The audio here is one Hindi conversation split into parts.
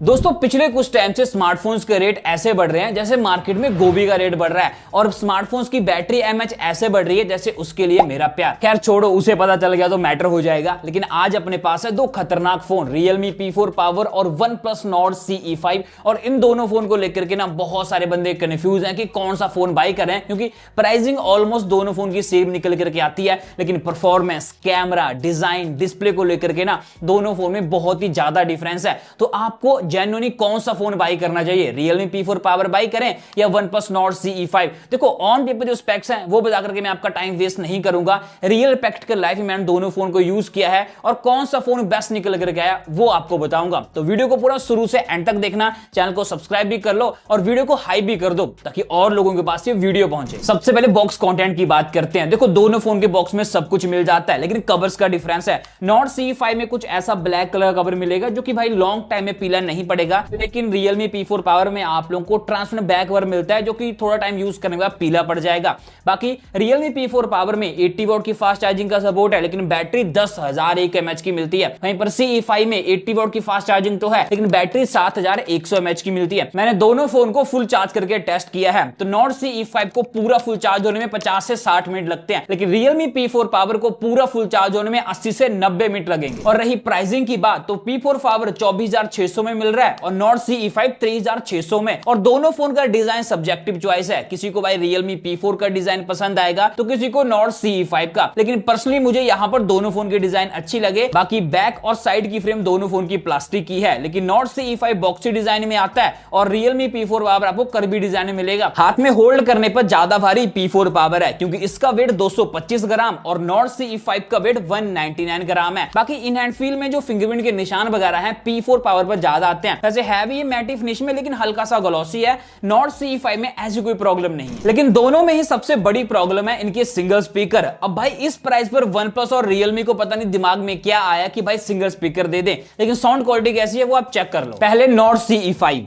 दोस्तों पिछले कुछ टाइम से स्मार्टफोन्स के रेट ऐसे बढ़ रहे हैं जैसे मार्केट में गोभी का रेट बढ़ रहा है और स्मार्टफोन्स की बैटरी एमएच ऐसे बढ़ रही है जैसे उसके लिए मेरा प्यार। खैर छोड़ो, उसे पता चल गया तो मैटर हो जाएगा। लेकिन आज अपने पास है दो खतरनाक फोन, Realme P4 Power और OnePlus Nord CE5। और इन दोनों फोन को लेकर के ना बहुत सारे बंदे कंफ्यूज हैं कि कौन सा फोन बाई करें, क्योंकि प्राइसिंग ऑलमोस्ट दोनों फोन की सेम निकल करके आती है, लेकिन परफॉर्मेंस, कैमरा, डिजाइन, डिस्प्ले को लेकर के ना दोनों फोन में बहुत ही ज्यादा डिफरेंस है। तो आपको जेन्युइनली कौन सा फोन बाई करना चाहिए, Realme P4 Power बाई करें या OnePlus Nord CE5? देखो ऑन पेपर जो स्पेक्स हैं वो बता करके मैं आपका टाइम वेस्ट नहीं करूंगा। रियल प्रैक्टिकल लाइफ में मैंने दोनों फोन को यूज किया है और कौन सा फोन बेस्ट निकल करके आया वो आपको बताऊंगा। तो वीडियो को पूरा शुरू से एंड तक देखना, चैनल को सब्सक्राइब भी कर लो और वीडियो को हाइप भी कर दो ताकि और लोगों के पास ये वीडियो पहुंचे। सबसे पहले बॉक्स कंटेंट की बात करते हैं। देखो दोनों फोन के बॉक्स में सब कुछ मिल जाता है, लेकिन कवर्स का डिफरेंस है। Nord CE5 में कुछ ऐसा ब्लैक कलर का कवर मिलेगा जो कि भाई लॉन्ग टाइम में पीला नहीं पड़ेगा, लेकिन Realme P4 Power में आप लोगों को ट्रांसपेरेंट बैक कवर मिलता है जो कि थोड़ा टाइम यूज करने के बाद पीला पड़ जाएगा। बाकी Realme P4 Power में 80 वॉट की फास्ट चार्जिंग का सपोर्ट है, लेकिन बैटरी 10,001 mAh की मिलती है। वहीं पर CE5 में 80 वॉट की फास्ट चार्जिंग तो है, लेकिन बैटरी 7,100 mAh की मिलती है। मैंने दोनों फोन को फुल चार्ज करके टेस्ट किया है, तो Nord CE5 को पूरा फुल चार्ज होने में 50 से 60 मिनट लगते हैं, लेकिन Realme P4 Power को पूरा फुल चार्ज होने में 80 से 90 मिनट लगेंगे। और रही प्राइसिंग की बात, तो P4 Power 24,600 में मिल रहा है और Nord CE5 23,600 में। और दोनों फोन का डिजाइन सब्जेक्टिव चॉइस है, किसी को भाई Realme P4 का डिजाइन पसंद आएगा तो किसी को Nord CE5 का, लेकिन पर्सनली मुझे यहां पर दोनों फोन के डिजाइन अच्छी लगे। बाकी बैक और साइड की फ्रेम दोनों फोन की प्लास्टिक की है, लेकिन Nord CE5 बॉक्सी डिजाइन में आता है और Realme P4 Power आपको कर्वी डिजाइन में मिलेगा। हाथ में होल्ड करने पर ज्यादा भारी P4 Power है क्योंकि इसका वेट 225 ग्राम और Nord CE5 का वेट 199 ग्राम है। बाकी इन हैंड फील में जो फिंगरप्रिंट के निशान वगैरह हैं P4 Power पर ज्यादा आते हैं। वैसे है भी ये मैटी फिनिश में, लेकिन हल्का सा ग्लॉसी है। Nord CE5 में ऐसी कोई प्रॉब्लम नहीं है, लेकिन दोनों में ही सबसे बड़ी प्रॉब्लम है इनके सिंगल स्पीकर। अब भाई इस प्राइस पर OnePlus और Realme को पता नहीं दिमाग में क्या आया कि भाई सिंगल स्पीकर दे दें, लेकिन साउंड क्वालिटी कैसी है वो आप चेक कर लो। पहले Nord CE5,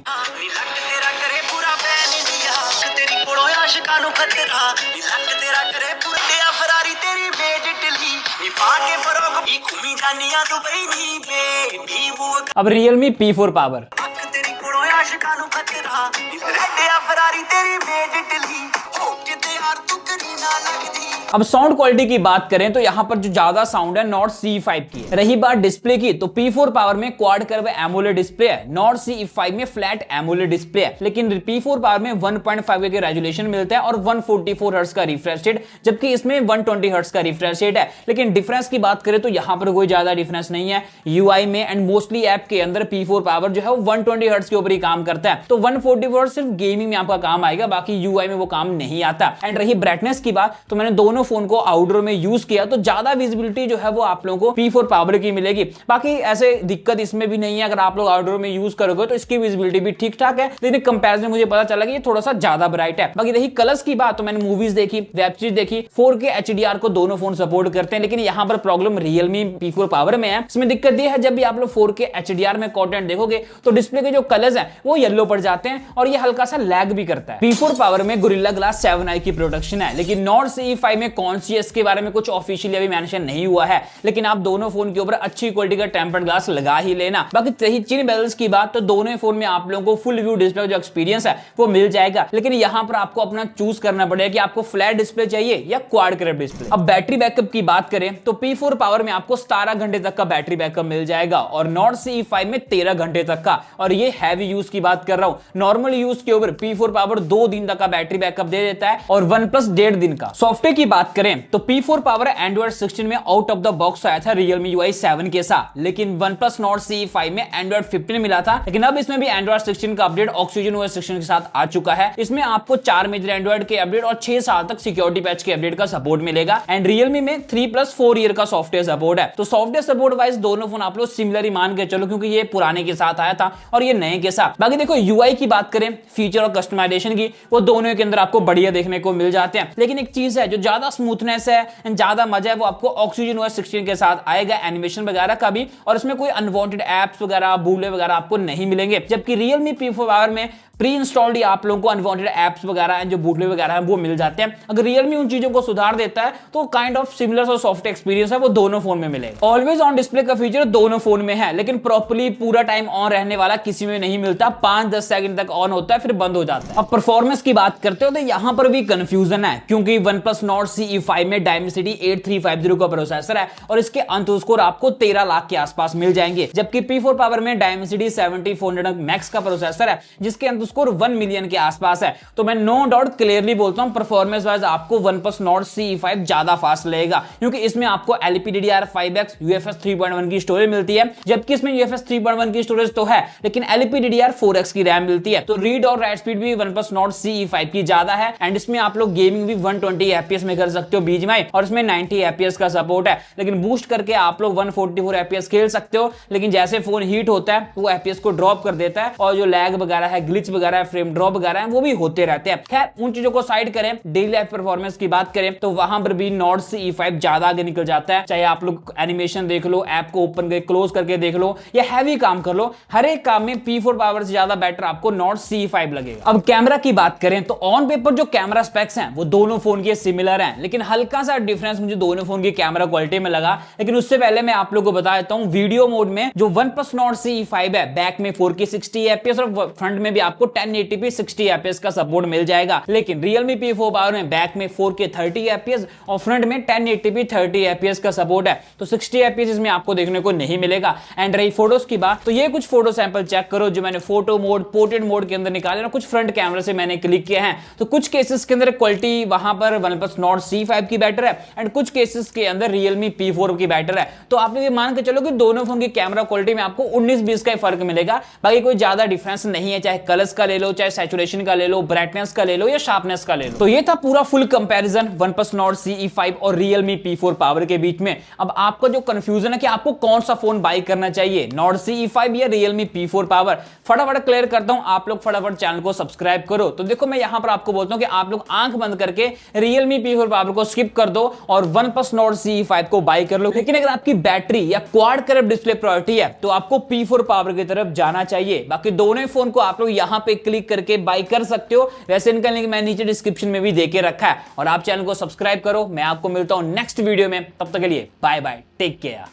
अब Realme P4 Power, अब साउंड क्वालिटी की बात करें तो यहां पर जो ज्यादा साउंड है Nord CE5 की है। रही बात डिस्प्ले की, तो P4 Power में क्वाड कर्व एमोलेड डिस्प्ले है, Nord CE5 में फ्लैट एमोलेड डिस्प्ले है, लेकिन P4 Power में 1.5 के रेजोल्यूशन मिलता है और 144 हर्ट्ज का रिफ्रेश रेट, जबकि इसमें 120 हर्ट्ज का रिफ्रेश रेट है। लेकिन डिफरेंस की बात करें तो यहां पर कोई ज्यादा डिफरेंस नहीं है UI में, एंड मोस्टली ऐप के अंदर P4 Power जो है वो 120 हर्ट्ज के ऊपर ही काम करता है, तो 144 हर्ट्ज सिर्फ गेमिंग में आपका काम आएगा, बाकी UI में वो काम नहीं आता। एंड रही ब्राइटनेस की बात, तो मैंने दोनों फोन को आउटडोर में यूज किया तो ज्यादा विजिबिलिटी जो है वो आप लोगों को P4 Power की मिलेगी। बाकी ऐसे दिक्कत इसमें भी नहीं है, अगर आप लोग आउटडोर में यूज करोगे तो इसकी विजिबिलिटी भी ठीक ठाक है, लेकिन कंपैरिजन मुझे पता चला कि ये थोड़ा सा ज्यादा ब्राइट है। बाकी रही कलर्स की बात, तो मैंने मूवीज देखी, वेब सीरीज देखी, 4K HDR को दोनों फोन सपोर्ट करते हैं, लेकिन यहां पर प्रॉब्लम Realme P4 Power में है। इसमें दिक्कत ये है जब भी आप लोग 4K HDR में कंटेंट देखोगे तो डिस्प्ले के जो कलर्स हैं वो येलो पड़ जाते हैं और ये हल्का सा लैग भी करता है। P4 Power में Gorilla Glass 7i की प्रोटेक्शन है, लेकिन Nord CE5 में कौन सी है इसके बारे में कुछ ऑफिशियली अभी मेंशन नहीं हुआ है, लेकिन आप दोनों फोन के ऊपर अच्छी क्वालिटी का टेम्पर्ड ग्लास लगा ही लेना। बाकी रही चिन बेजल्स की बात, तो दोनों फोन में आप लोगों को फुल व्यू डिस्प्ले जो एक्सपीरियंस है वो मिल जाएगा, लेकिन यहां पर आपको अपना चूज करना पड़ेगा कि आपको फ्लैट डिस्प्ले चाहिए या क्वाड कर्व डिस्प्ले। अब बैटरी बैकअप की बात करें तो P4 Power में आपको 17 घंटे तक का बैटरी बैकअप मिल जाएगा और Nord CE5 में 13 घंटे तक का, और ये हैवी यूज की बात कर रहा हूं। नॉर्मल यूज के ऊपर P4 Power 2 दिन तक का बैटरी बैकअप दे देता है और OnePlus 1.5 दिन का। सॉफ्टवेयर की बात करें तो P4 Power Android 16 में आउट ऑफ द बॉक्स आया था Realme UI 7 के साथ, लेकिन OnePlus Nord CE5 में Android 15 मिला था, लेकिन अब इसमें भी Android 16 का अपडेट Oxygen OS 16 के साथ आ चुका है। इसमें आपको 4 मेजर एंड्रॉइड के अपडेट और 6 साल तक सिक्योरिटी पैच के अपडेट का सपोर्ट मिलेगा, एंड Realme में 3+4 ईयर का सॉफ्टवेयर सपोर्ट है। तो सॉफ्टवेयर सपोर्ट वाइज दोनों फोन आप लोग सिमिलर ही मान के चलो, क्योंकि ये पुराने के साथ आया था और ये नए के साथ। बाकी देखो UI की बात करें, फीचर और कस्टमाइजेशन की, वो दोनों के अंदर आपको बढ़िया देखने को मिल जाते हैं, लेकिन एक चीज है जो ज्यादा स्मूथनेस है, ज्यादा मजा है, वो आपको Oxygen OS 16 के साथ आएगा, एनिमेशन वगैरह का भी, और इसमें कोई अनवांटेड एप्स वगैरह, बूले वगैरह आपको नहीं मिलेंगे। जबकि Realme P4 Power में प्री इंस्टॉल्ड आप लोगों को अनवांटेड एप्स वगैरह हैं, जो बूटले वगैरह हैं, वो मिल जाते हैं। अगर रियलमी उन चीजों को सुधार देता है तो काइंड ऑफ सिमिलर और सॉफ्ट एक्सपीरियंस है वो दोनों फोन में मिलेगा। ऑलवेज ऑन डिस्प्ले का फीचर दोनों फोन में है, लेकिन प्रॉपर्ली पूरा टाइम ऑन रहने वाला किसी में नहीं मिलता। 5-10 सेकंड तक ऑन होता है फिर बंद हो जाता है। अब परफॉर्मेंस की बात करते हो तो यहां पर भी कंफ्यूजन है, क्योंकि OnePlus Nord CE5 में Dimensity 8350 का प्रोसेसर है और इसके अंतुष स्कोर आपको 13 लाख के आसपास मिल जाएंगे, जबकि P4 पावर में Dimensity 7400 मैक्स का प्रोसेसर है जिसके अंतुष स्कोर 1 मिलियन के आसपास है। तो मैं नो डाउट क्लियरली बोलता हूं परफॉर्मेंस वाइज आपको OnePlus Nord CE5 ज्यादा फास्ट लगेगा, क्योंकि इसमें आपको LPDDR5X UFS 3.1 की स्टोरेज मिलती है, जबकि इसमें UFS 3.1 की स्टोरेज तो है लेकिन LPDDR4X की रैम मिलती है। तो रीड और राइट स्पीड भी OnePlus Nord CE5 की ज्यादा है एंड इसमें आप लोग गेमिंग भी 120 FPS में कर सकते हो BGMI, और इसमें 90 FPS का सपोर्ट है, लेकिन बूस्ट करके आप लोग 144 FPS खेल सकते हो। लेकिन जैसे फोन हीट होता है वो FPS को ड्रॉप कर देता है और जो लैग वगैरह है, ग्लिच वगैरह है, फ्रेम ड्रॉप वगैरह है, वो भी होते रहते हैं। खैर उन चीजों को साइड करें, डेली लाइफ परफॉर्मेंस की बात करें तो वहां पर भी Nord CE5 ज्यादा आगे निकल जाता है। चाहे आप लोग एनिमेशन देख लो, ऐप को ओपन करके क्लोज करके देख लो या हैवी काम कर लो, हर एक काम में P4 पावर से ज्यादा बेटर आपको Nord CE5 लगेगा। अब कैमरा की बात करें तो ऑन पेपर जो कैमरा स्पेक्स हैं वो दोनों फोन के सिमिलर हैं, लेकिन हल्का सा डिफरेंस मुझे दोनों फोन की कैमरा क्वालिटी में लगा। लेकिन उससे पहले मैं आप लोगों को बता देता हूं, वीडियो मोड में जो OnePlus Nord CE5 है बैक में 4K 60 FPS और फ्रंट में भी आपको 1080p 60 FPS का सपोर्ट मिल जाएगा। लेकिन Realme P4 पावर में बैक में 4K 30 FPS और फ्रंट में 1080p 30 FPS का सपोर्ट है, तो 60 FPS इसमें आपको देखने को नहीं मिलेगा। एंड रही फोटोज की बात, तो ये कुछ फोटो सैंपल चेक करो जो मैंने फोटो मोड, पोर्ट्रेट मोड के अंदर निकाले और कुछ फ्रंट कैमरा से मैंने क्लिक किए हैं। तो कुछ केसेस के अंदर क्वालिटी वहां पर OnePlus Nord CE5 की बेटर है एंड कुछ केसेस के अंदर Realme P4 की बेटर है। तो आप ये मान के चलो कि दोनों फोन की कैमरा क्वालिटी में आपको 19-20 का फर्क मिलेगा, बाकी कोई ज्यादा डिफरेंस नहीं है। चाहे कलर्स का ले लो, चाहे सैचुरेशन का ले लो, ब्राइटनेस का ले लो या शार्पनेस का ले लो। तो ये था पूरा full comparison OnePlus Nord CE5 और Realme P4 पावर के बीच में। अब आपका जो कंफ्यूजन है कि आपको कौन सा फोन बाय करना चाहिए, Nord CE5 या Realme P4 पावर, फटाफट क्लियर करता हूं। आप लोग फटाफट चैनल को सब्सक्राइब करो। तो देखो मैं यहां पर आपको बोलता हूं कि आप लोग आंख बंद करके Realme P4 पावर को स्किप कर दो और OnePlus Nord CE5 को बाय कर लो। लेकिन अगर आपकी बैटरी या क्वाड कर्व डिस्प्ले प्रायोरिटी है तो आपको P4 पावर की तरफ जाना चाहिए। बाकी दोनों फोन को आप लोग यहां पे क्लिक करके बाय कर सकते हो। वैसे इनका लिंक मैं नीचे डिस्क्रिप्शन में भी देके रखा है। और आप चैनल को सब्सक्राइब करो। मैं आपको मिलता हूं नेक्स्ट वीडियो में, तब तक के लिए बाय बाय, टेक केयर।